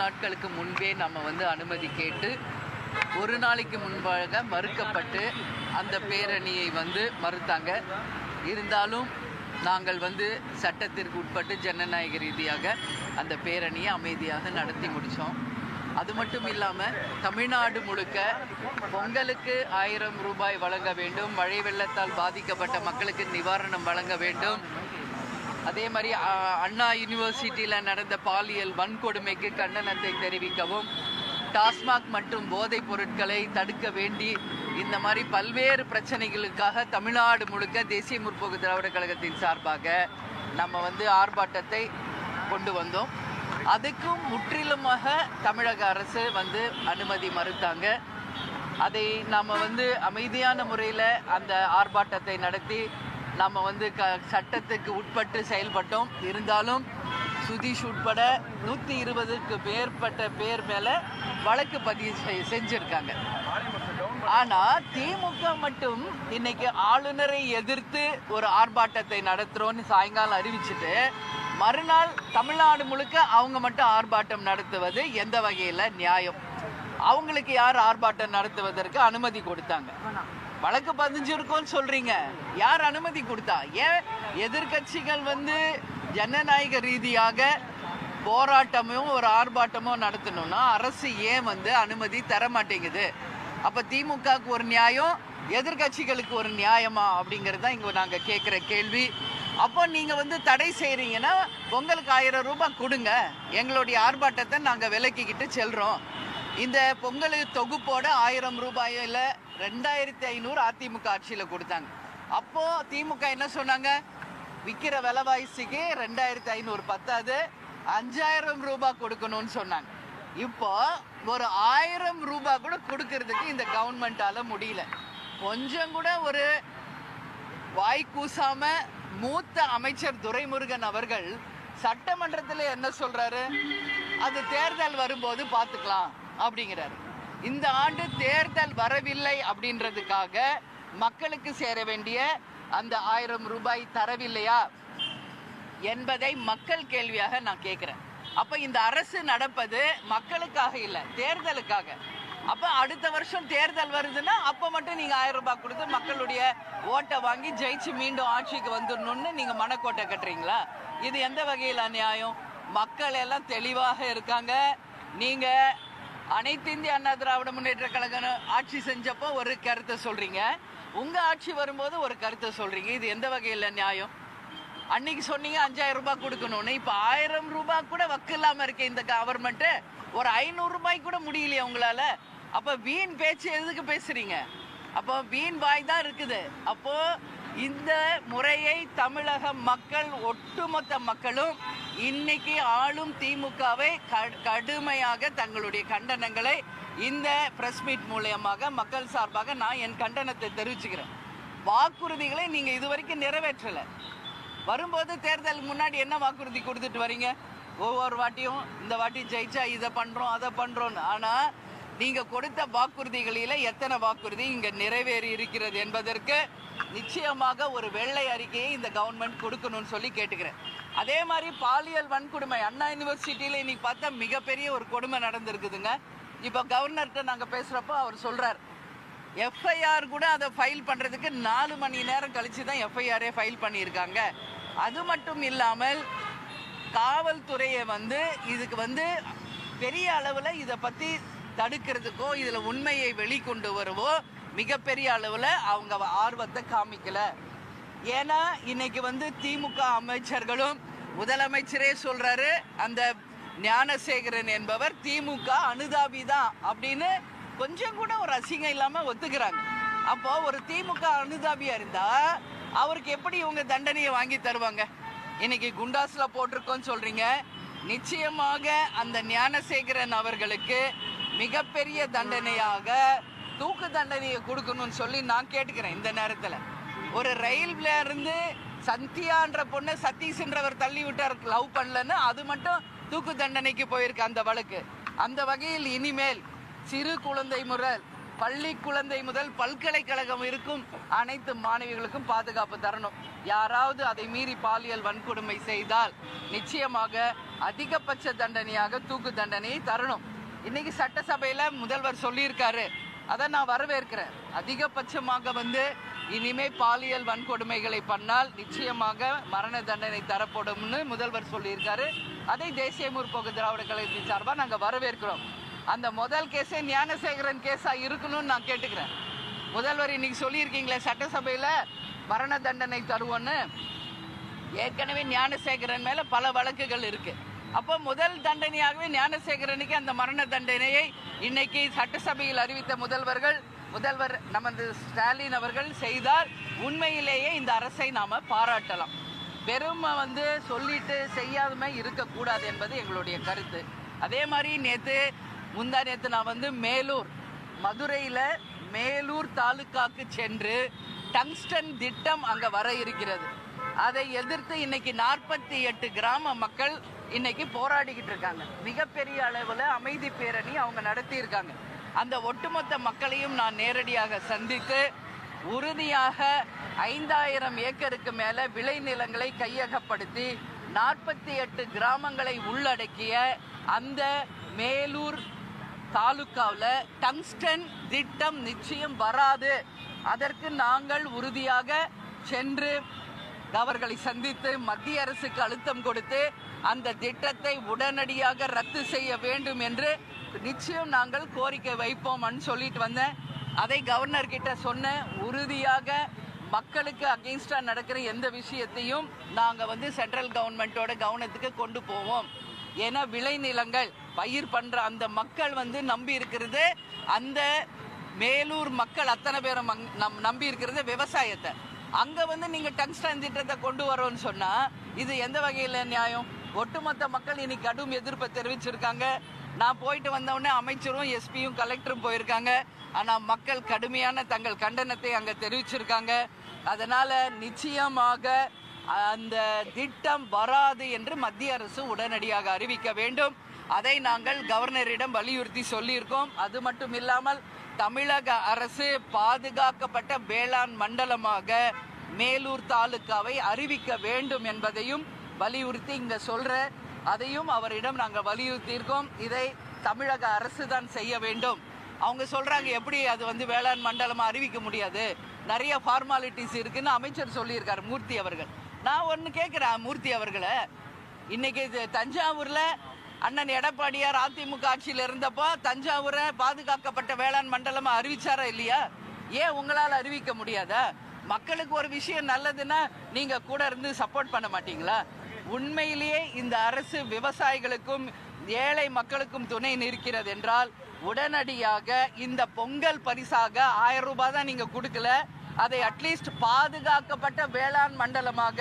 நாட்களுக்கு முன்பே நம்ம வந்து அனுமதி கேட்டு ஒரு நாளைக்கு முன்பாக மறுக்கப்பட்டு அந்த பேரணியை வந்து மறுத்தாங்க. இருந்தாலும் நாங்கள் வந்து சட்டத்திற்கு உட்பட்டு ஜனநாயக ரீதியாக அந்த பேரணியை அமைதியாக நடத்தி முடித்தோம். அது மட்டும் இல்லாமல் தமிழ்நாடு முழுக்க பொங்கலுக்கு 1000 ரூபாய் வழங்க வேண்டும், மழை வெள்ளத்தால் பாதிக்கப்பட்ட மக்களுக்கு நிவாரணம் வழங்க வேண்டும். அதே மாதிரி அண்ணா யூனிவர்சிட்டியில் நடந்த பாலியல் வன்கொடுமைக்கு கண்டனத்தை தெரிவிக்கவும், டாஸ்மாக் மற்றும் போதைப் பொருட்களை தடுக்க வேண்டி இந்த மாதிரி பல்வேறு பிரச்சனைகளுக்காக தமிழ்நாடு முழுக்க தேசிய முற்போக்கு திராவிட கழகத்தின் சார்பாக நம்ம வந்து ஆர்ப்பாட்டத்தை கொண்டு வந்தோம். அதுக்கும் முற்றிலுமாக தமிழக அரசு வந்து அனுமதி மறுத்தாங்க. அதை நம்ம வந்து அமைதியான முறையில் அந்த ஆர்ப்பாட்டத்தை நடத்தி நம்ம வந்து சட்டத்துக்கு உட்பட்டு செயல்பட்டோம். இருந்தாலும் சுதீஷ் உட்பட 120க்கு மேற்பட்ட பேர் மேலே வழக்கு பதிவு செஞ்சுருக்காங்க. ஆனால் திமுக மட்டும் இன்னைக்கு ஆளுநரை எதிர்த்து ஒரு ஆர்ப்பாட்டத்தை நடத்துகிறோன்னு சாயங்காலம் அறிவிச்சுட்டு மறுநாள் தமிழ்நாடு முழுக்க அவங்க மட்டும் ஆர்ப்பாட்டம் நடத்துவது எந்த வகையில் நியாயம்? அவங்களுக்கு யார் ஆர்ப்பாட்டம் நடத்துவதற்கு அனுமதி கொடுத்தாங்க? வழக்கு பதிஞ்சிருக்கோன்னு சொல்றீங்க, யார் அனுமதி கொடுத்தா? ஏன் எதிர்கட்சிகள் வந்து ஜனநாயக ரீதியாக போராட்டமோ ஒரு ஆர்ப்பாட்டமோ நடத்தணும்னா அரசு ஏன் வந்து அனுமதி தர மாட்டேங்குது? அப்போ திமுகவுக்கு ஒரு நியாயம், எதிர்கட்சிகளுக்கு ஒரு நியாயமா அப்படிங்கிறது தான் இங்கே நாங்கள் கேட்குற கேள்வி. அப்போ நீங்கள் வந்து தடை செய்கிறீங்கன்னா பொங்கலுக்கு 1000 ரூபாய் கொடுங்க, எங்களுடைய ஆர்ப்பாட்டத்தை நாங்கள் விலக்கிக்கிட்டு செல்கிறோம். இந்த பொங்கல் தொகுப்போட 1000 ரூபாயில் 2500 அதிமுக ஆட்சியில் கொடுத்தாங்க. அப்போது திமுக என்ன சொன்னாங்க? விற்கிற விலைவாசிக்கு 2500 பத்தாது, 5000 ரூபாய் கொடுக்கணும்னு சொன்னாங்க. இப்போ ஒரு 1000 ரூபாய் கூட கொடுக்கறதுக்கு இந்த கவர்மெண்டால முடியல. கொஞ்சம் கூட ஒரு வாய் கூசாம மூத்த அமைச்சர் துரைமுருகன் அவர்கள் சட்டமன்றத்தில் என்ன சொல்றாரு? அது தேர்தல் வரும்போது பார்த்துக்கலாம் அப்படிங்கிறாரு. இந்த ஆண்டு தேர்தல் வரவில்லை அப்படின்றதுக்காக மக்களுக்கு சேர வேண்டிய அந்த 1000 ரூபாய் தரவில்லையா என்பதை மக்கள் கேள்வியாக நான் கேட்கிறேன். அப்ப இந்த அரசு நடப்பது மக்களுக்காக இல்லை, தேர்தலுக்காக. அப்ப அடுத்த வருஷம் தேர்தல் வருதுன்னா அப்ப மட்டும் நீங்க 1000 ரூபாய் கொடுத்து மக்களுடைய ஓட்டை வாங்கி ஜெயிச்சு மீண்டும் ஆட்சிக்கு வந்துடணும்னு நீங்க மனக்கோட்டை கட்டுறீங்களா? இது எந்த வகையில் நியாயம்? மக்கள் எல்லாம் தெளிவாக இருக்காங்க. நீங்க அனைத்து இந்திய அண்ணா திராவிட முன்னேற்ற கழகம் ஆட்சி செஞ்சப்போ ஒரு கருத்தை சொல்றீங்க, உங்க ஆட்சி வரும்போது ஒரு கருத்தை சொல்றீங்க. இது எந்த வகையில் நியாயம்? அன்னைக்கு சொன்னீங்க 5000 ரூபாய் கொடுக்கணும்னு, இப்போ 1000 ரூபாய் கூட வக்கு இல்லாம இருக்கு இந்த கவர்மெண்ட். ஒரு 500 ரூபாய் கூட முடியலையா உங்களால? அப்ப வீண் பேச்சு எதுக்கு பேசுறீங்க? அப்போ வீண் வாய் தான் இருக்குது. அப்போ இந்த முறையை தமிழக மக்கள், ஒட்டுமொத்த மக்களும் இன்னைக்கு ஆளும் திமுகவை கடுமையாக தங்களுடைய கண்டனங்களை இந்த பிரஸ் மீட் மூலமாக மக்கள் சார்பாக நான் என் கண்டனத்தை தெரிவிச்சுக்கிறேன். வாக்குறுதிகளை நீங்க இதுவரைக்கும் நிறைவேற்றலை. வரும்போது தேர்தல் முன்னாடி என்ன வாக்குறுதி கொடுத்துட்டு வரீங்க? ஒவ்வொரு வாட்டியும் இந்த வாட்டி ஜெயிச்சா இதை பண்றோம் அதை பண்றோம்னு. ஆனா நீங்க கொடுத்த வாக்குறுதிகளில எத்தனை வாக்குறுதி இங்க நிறைவேறி இருக்கிறது என்பதற்கு நிச்சயமாக ஒரு வெள்ளை அறிக்கையை இந்த கவர்மெண்ட் கொடுக்கணும்னு சொல்லி கேட்டுக்கிறேன். அதே மாதிரி பாலியல் வன்கொடுமை அண்ணா யூனிவர்சிட்டியில இன்னைக்கு பார்த்தா மிகப்பெரிய ஒரு கொடுமை நடந்திருக்குதுங்க. இப்போ கவர்னர்கிட்ட நாங்க பேசுறப்போ அவர் சொல்றார், எஃப்ஐஆர் கூட அதை ஃபைல் பண்றதுக்கு 4 மணி நேரம் கழிச்சு தான் எஃப்ஐஆரே ஃபைல் பண்ணியிருக்காங்க. அது மட்டும் இல்லாமல் காவல்துறையை வந்து இதுக்கு வந்து பெரிய அளவில் இதை பற்றி தடுக்கிறதுக்கோ இதில் உண்மையை வெளிக்கொண்டு வரவோ மிகப்பெரிய அளவில் அவங்க ஆர்வத்தை காமிக்கல. ஏன்னா இன்னைக்கு வந்து திமுக அமைச்சர்களும் முதலமைச்சரே சொல்றாரு, அந்த ஞானசேகரன் என்பவர் திமுக அனுதாபி தான் அப்படின்னு கொஞ்சம் கூட ஒரு அசிங்கம் இல்லாமல் ஒத்துக்கிறாங்க. அப்போ ஒரு திமுக அனுதாபியா இருந்தா அவருக்கு எப்படி இவங்க தண்டனையை வாங்கி தருவாங்க? இன்னைக்கு குண்டாஸ்ல போட்டிருக்கோன்னு சொல்றீங்க. நிச்சயமாக அந்த ஞானசேகரன் அவர்களுக்கு மிகப்பெரிய தண்டனையாக தூக்கு தண்டனையை கொடுக்கணும்னு சொல்லி நான் கேட்டுக்கிறேன். இந்த நேரத்தில் ஒரு ரயில்ல இருந்து சந்தியான்ற பொண்ணு சதீஷ்ன்றவர் தள்ளி விட்டார், லவ் பண்ணலன்னு, அது மட்டும் தூக்கு தண்டனைக்கு போயிருக்கு அந்த வழக்கு. அந்த வகையில் இனிமேல் சிறு குழந்தை முதல் பள்ளி குழந்தை முதல் பல்கலைக்கழகம் இருக்கும் அனைத்து மாணவிகளுக்கும் பாதுகாப்பு தரணும். யாராவது அதை மீறி பாலியல் வன்கொடுமை செய்தால் நிச்சயமாக அதிகபட்ச தண்டனையாக தூக்கு தண்டனையை தரணும். இன்னைக்கு சட்டசபையில முதல்வர் சொல்லியிருக்காரு, அதை நான் வரவேற்கிறேன். அதிகபட்சமாக இனிமே பாலியல் வன்கொடுமைகளை பண்ணால் நிச்சயமாக மரண தண்டனை தரப்படும்னு முதல்வர் சொல்லியிருக்காரு. அதை தேசிய முற்போக்கு திராவிட கழகத்தின் சார்பாக நாங்கள் வரவேற்கிறோம். அந்த முதல் கேஸே ஞானசேகரன் கேஸா இருக்கணும்னு நான் கேட்டுக்கிறேன். முதல்வர் இன்னைக்கு சொல்லியிருக்கீங்களே சட்டசபையில மரண தண்டனை தருவோன்னு, ஏற்கனவே ஞானசேகரன் மேல பல வழக்குகள் இருக்கு. அப்போ முதல் தண்டனையாகவே ஞானசேகரனுக்கு அந்த மரண தண்டனையை இன்னைக்கு சட்டசபையில் அறிவித்த முதல்வர் நமது ஸ்டாலின் அவர்கள் செய்தால் உண்மையிலேயே இந்த அரசை நாம பாராட்டலாம். பெருமை சொல்லிட்டு செய்யாதமே இருக்கக்கூடாது என்பது எங்களுடைய கருத்து. அதே மாதிரி முந்தா நேற்று நான் மதுரையில் மேலூர் தாலுக்காக்கு சென்று டங்ஸ்டன் திட்டம் அங்கே வர இருக்கிறது. அதை எதிர்த்து இன்னைக்கு 48 கிராம மக்கள் இன்னைக்கு போராடிக்கிட்டு இருக்காங்க. மிகப்பெரிய அளவில் அமைதி பேரணி அவங்க நடத்தியிருக்காங்க. அந்த ஒட்டுமொத்த மக்களையும் நான் நேரடியாக சந்தித்து உறுதியாக 5000 ஏக்கருக்கு மேலே விளைநிலங்களை கையகப்படுத்தி 48 கிராமங்களை உள்ளடக்கிய அந்த மேலூர் தாலுக்காவில் டங்ஸ்டன் திட்டம் நிச்சயம் வராது, அதற்கு நாங்கள் உறுதியாக சென்று அவர்களை சந்தித்து மத்திய அரசுக்கு அழுத்தம் கொடுத்து அந்த திட்டத்தை உடனடியாக ரத்து செய்ய வேண்டும் என்று நிச்சயம் நாங்கள் கோரிக்கை வைப்போம்னு சொல்லிட்டு வந்தேன். அதை கவர்னர் கிட்ட சொன்னேன். உறுதியாக மக்களுக்கு அகெயின்ஸ்டா நடக்கிற எந்த விஷயத்தையும் நாங்கள் சென்ட்ரல் கவர்மெண்ட்டோட கவனத்துக்கு கொண்டு போவோம். ஏன்னா விளைநிலங்கள் பயிர் பண்ற அந்த மக்கள் நம்பி இருக்கிறது, அந்த மேலூர் மக்கள் அத்தனை பேரும் நம்பி இருக்கிறது விவசாயத்தை. அங்க நீங்க டங்ஸ்டன் திட்டத்தை கொண்டு வரோம்னு சொன்னா இது எந்த வகையில நியாயம்? ஒட்டுமொத்த மக்கள் இன்னைக்கு கடும் எதிர்ப்பை தெரிவிச்சிருக்காங்க. நான் போயிட்டு வந்தவுடனே அமைச்சரும் எஸ்பியும் கலெக்டரும் போயிருக்காங்க. ஆனால் மக்கள் கடுமையான தங்கள் கண்டனத்தை அங்கே தெரிவிச்சிருக்காங்க. அதனால நிச்சயமாக அந்த திட்டம் வராது என்று மத்திய அரசு உடனடியாக அறிவிக்க வேண்டும். அதை நாங்கள் கவர்னரிடம் வலியுறுத்தி சொல்லியிருக்கோம். அது மட்டும் இல்லாமல் தமிழக அரசு பாதுகாக்கப்பட்ட வேளாண் மண்டலமாக மேலூர் தாலுக்காவை அறிவிக்க வேண்டும் என்பதையும் வலியுறுத்தி இங்க சொல்ற, அதையும் அவரிடம் நாங்கள் வலியுறுத்தியிருக்கோம். இதை தமிழக அரசு தான் செய்ய வேண்டும். அவங்க சொல்றாங்க எப்படி அது வேளாண் மண்டலமா அறிவிக்க முடியாது, நிறைய ஃபார்மாலிட்டிஸ் இருக்குன்னு அமைச்சர் சொல்லியிருக்காரு மூர்த்தி அவர்கள். நான் ஒன்று கேட்குறேன் மூர்த்தி அவர்களை, இன்னைக்கு தஞ்சாவூர்ல அண்ணன் எடப்பாடியார் அதிமுக ஆட்சியில் இருந்தப்போ தஞ்சாவூரை பாதுகாக்கப்பட்ட வேளாண் மண்டலமா அறிவிச்சாரா இல்லையா? ஏன் உங்களால் அறிவிக்க முடியாதா? மக்களுக்கு ஒரு விஷயம் நல்லதுன்னா நீங்க கூட இருந்து சப்போர்ட் பண்ண மாட்டீங்களா? உண்மையிலேயே இந்த அரசு விவசாயிகளுக்கும் ஏழை மக்களுக்கும் துணை நிற்கிறது என்றால் உடனடியாக இந்த பொங்கல் பரிசாக 1000 ரூபாய் தான் நீங்க கொடுக்கல, அதை அட்லீஸ்ட் பாதுகாக்கப்பட்ட வேளாண் மண்டலமாக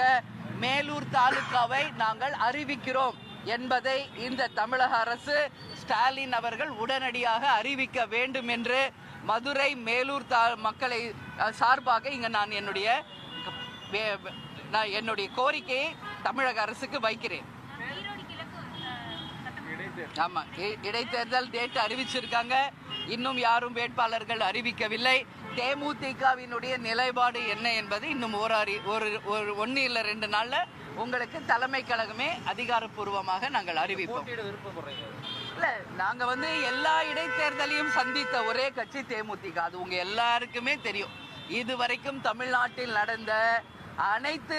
மேலூர் தாலுக்காவை நாங்கள் அறிவிக்கிறோம் என்பதை இந்த தமிழக அரசு ஸ்டாலின் அவர்கள் உடனடியாக அறிவிக்க வேண்டும் என்று மதுரை மேலூர் மக்களை சார்பாக இங்க நான் என்னுடைய கோரிக்கையை தமிழக அரசுக்கு வைக்கிறேன். ஆமா, இடைத்தேர்தல் டேட் அறிவிச்சிருக்காங்க, இன்னும் யாரும் வேட்பாளர்கள் அறிவிக்கவில்லை. தேமுதிகவினுடைய நிலைப்பாடு என்ன என்பது இன்னும் ஒன்று இல்லை 2 நாள்ல உங்களுக்கு தலைமை கழகமே அதிகாரப்பூர்வமாக நாங்கள் அறிவிப்போம். இல்ல, நாங்க எல்லா இடைத்தேர்தலையும் சந்தித்த ஒரே கட்சி தேமுதிக, அது உங்க எல்லாருக்குமே தெரியும். இதுவரைக்கும் தமிழ்நாட்டில் நடந்த அனைத்து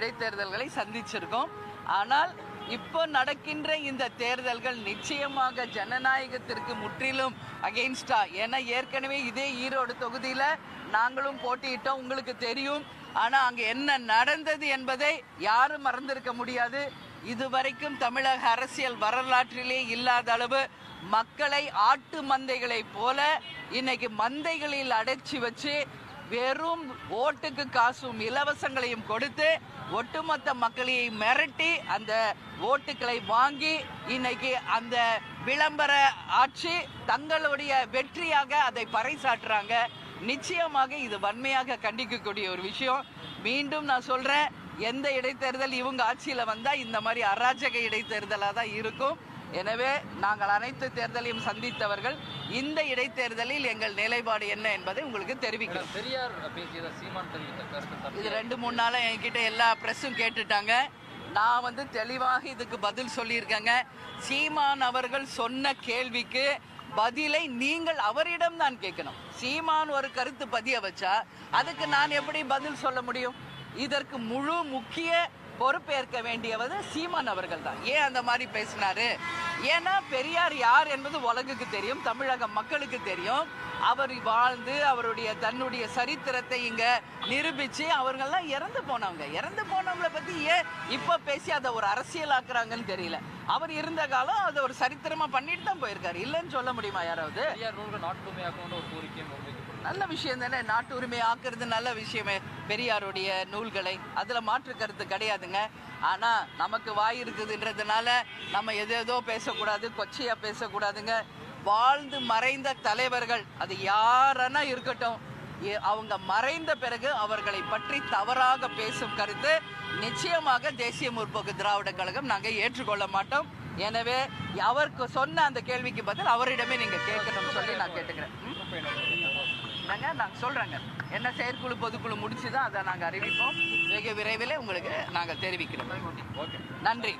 இடைத்தேர்தல்களை சந்திச்சிருக்கோம். ஆனால் இப்போ நடக்கின்ற இந்த தேர்தல்கள் நிச்சயமாக ஜனநாயகத்திற்கு முற்றிலும் அகெயின்ஸ்டா. ஏன்னா ஏற்கனவே இதே ஈரோடு தொகுதியில் நாங்களும் போட்டியிட்டோம், உங்களுக்கு தெரியும். ஆனால் அங்கே என்ன நடந்தது என்பதை யாரும் மறந்திருக்க முடியாது. இதுவரைக்கும் தமிழக அரசியல் வரலாற்றிலே இல்லாத அளவு மக்களை ஆட்டு மந்தைகளை போல இன்னைக்கு மந்தைகளில் அடைச்சி வச்சு வெறும் ஓட்டுக்கு காசும் இலவசங்களையும் கொடுத்து ஒட்டுமொத்த மக்களையும் மிரட்டி அந்த ஓட்டுக்களை வாங்கி இன்னைக்கு அந்த விளம்பர ஆட்சி தங்களுடைய வெற்றியாக அதை பறைசாற்றுறாங்க. நிச்சயமாக இது வன்மையாக கண்டிக்கக்கூடிய ஒரு விஷயம். மீண்டும் நான் சொல்றேன், எந்த இடைத்தேர்தல் இவங்க ஆட்சியில் வந்தால் இந்த மாதிரி அராஜக இடைத்தேர்தலாக தான் இருக்கும். எனவே நாங்கள் அனைத்து தேர்தலையும் சந்தித்தவர்கள். இந்த இடைத்தேர்தலில் எங்கள் நிலைப்பாடு என்ன என்பதை உங்களுக்கு தெரிவிக்கிறோம். பெரியார் பேசியதை சீமான் தெரிவித்த கருத்து இது 2-3 நாளா என்கிட்ட எல்லா பிரஸும் கேட்டுட்டாங்க. நான் வந்து தெளிவாக இதுக்கு பதில் சொல்லியிருக்கேங்க. சீமான் அவர்கள் சொன்ன கேள்விக்கு பதிலை நீங்கள் அவரிடம் தான் கேட்கணும். சீமான் ஒரு கருத்து பதிய வச்சா அதுக்கு நான் எப்படி பதில் சொல்ல முடியும்? இதற்கு முழு முக்கிய பொறுப்பேற்க வேண்டியவது சீமான் அவர்கள் தான். ஏன் அந்த மாதிரி பேசினாரு? ஏன்னா பெரியார் யார் என்பது உலகுக்கு தெரியும், தமிழக மக்களுக்கு தெரியும். அவர் வாழ்ந்து அவருடைய தன்னுடைய சரித்திரத்தை இங்க நிரூபிச்சு அவர்கள்லாம் இறந்து போனவங்களை பத்தி ஏன் இப்ப பேசி அதை ஒரு அரசியலாக்குறாங்கன்னு தெரியல. அவர் இருந்த காலம் அதை ஒரு சரித்திரமா பண்ணிட்டு தான் போயிருக்காரு. இல்லைன்னு சொல்ல முடியுமா யாராவது? நல்ல விஷயம் தானே, நாட்டு உரிமை ஆக்குறது நல்ல விஷயமே. பெரியாருடைய நூல்களை அதுல மாற்று கருத்து கிடையாதுங்க. ஆனா நமக்கு வாய் இருக்குதுன்றதுனால நம்ம எதேதோ பேசக்கூடாது, கொச்சையா பேசக்கூடாதுங்க. வாழ்ந்து மறைந்த தலைவர்கள் அது யாரனா இருக்கட்டும், அவங்க மறைந்த பிறகு அவர்களை பற்றி தவறாக பேசும் கருத்து நிச்சயமாக தேசிய முற்போக்கு திராவிட கழகம் நாங்கள் ஏற்றுக்கொள்ள மாட்டோம். எனவே அவருக்கு சொன்ன அந்த கேள்விக்கு பதில் அவரிடமே நீங்க கேட்கணும்னு சொல்லி நான் கேட்டுக்கிறேன். நாங்கள் சொல்றேங்க, என்ன செயற்குழு பொதுக்குழு முடிச்சுதான் அதை நாங்கள் அறிவிப்போம். வெகு விரைவில் உங்களுக்கு நாங்கள் தெரிவிக்கிறோம். நன்றி.